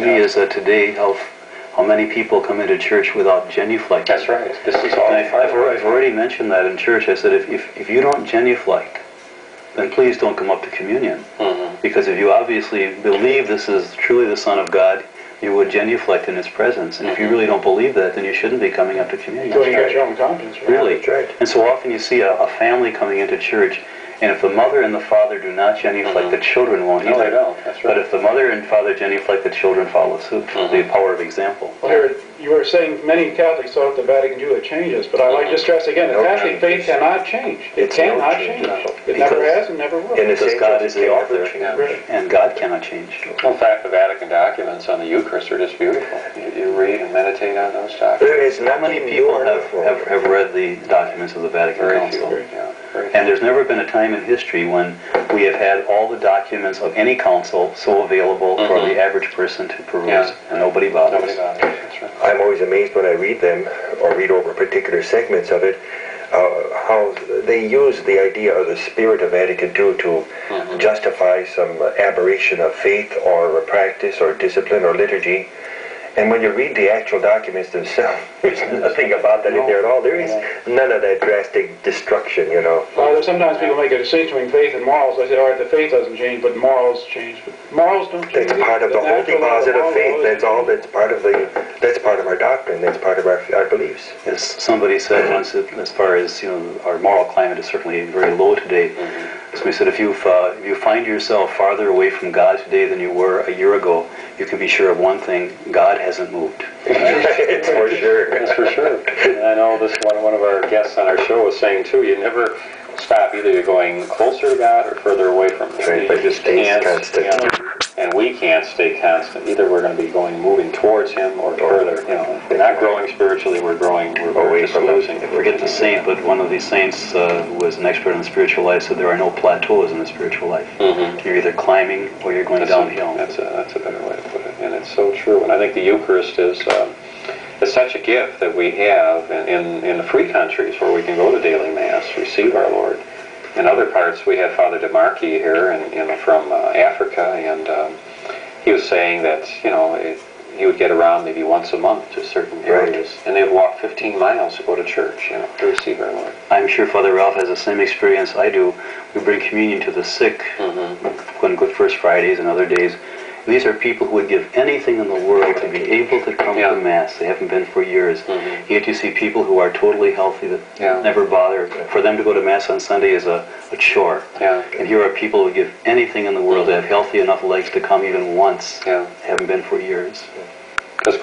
me is that today how many people come into church without genuflecting. That's right. This is all. I've already mentioned that in church. I said if you don't genuflect, then please don't come up to communion. Because if you obviously believe this is truly the Son of God, you would genuflect in His presence. And if you really don't believe that, then you shouldn't be coming up to communion. So you got your own conscience, right? Really. That's right. And so often you see a family coming into church, and if the mother and the father do not genuflect, the children won't either. No, they don't. That's right. But if the mother and father genuflect, the children follow suit. The power of example. Well, here, you were saying many Catholics thought the Vatican II would change us, but I'd like to stress again, the Catholic faith cannot change. It cannot change. It never has and never will. Because God is the author, and God cannot change. In fact, the Vatican documents on the Eucharist are just beautiful. You read and meditate on those documents. There is How many people have read the documents of the Vatican Council? And there's never been a time in history when we have had all the documents of any council so available for the average person to peruse, and nobody bothers. Nobody bothers. That's right. I'm always amazed when I read them, or read over particular segments of it, how they use the idea of the spirit of Vatican II to justify some aberration of faith or a practice or discipline or liturgy. And when you read the actual documents themselves, there's nothing about that in there at all. There is none of that drastic destruction, you know. Well, sometimes people make a distinction between faith and morals. I say, all right, the faith doesn't change, but morals change. But morals don't change. That's part of the whole deposit of faith. That's all. That's part of our doctrine. That's part of our beliefs. As somebody said once, as far as our moral climate is certainly very low today. Somebody said, if you find yourself farther away from God today than you were a year ago, you can be sure of one thing: God hasn't moved. It's for sure. That's for sure. And I know this one of our guests on our show was saying too, you never stop. Either you're going closer to God or further away from Him. Right, but just stay constant. And we can't stay constant. Either we're going to be moving towards Him or further. We're not growing spiritually. We're Away just from losing. I forget the saint, but one of these saints who was an expert in the spiritual life said there are no plateaus in the spiritual life. You're either climbing or you're going downhill. That's a better way to put it, and it's so true. And I think the Eucharist is such a gift that we have in the free countries where we can go to daily Mass, receive our Lord. In other parts, we had Father DeMarchi here, from Africa, and he was saying that he would get around maybe once a month to certain areas, and they would walk 15 miles to go to church, to receive our Lord. I'm sure Father Ralph has the same experience I do. We bring communion to the sick on Good First Fridays and other days. These are people who would give anything in the world to be able to come to Mass. They haven't been for years. Yet you see people who are totally healthy that never bother. For them to go to Mass on Sunday is a chore. And here are people who give anything in the world to have healthy enough legs to come even once. Haven't been for years. Because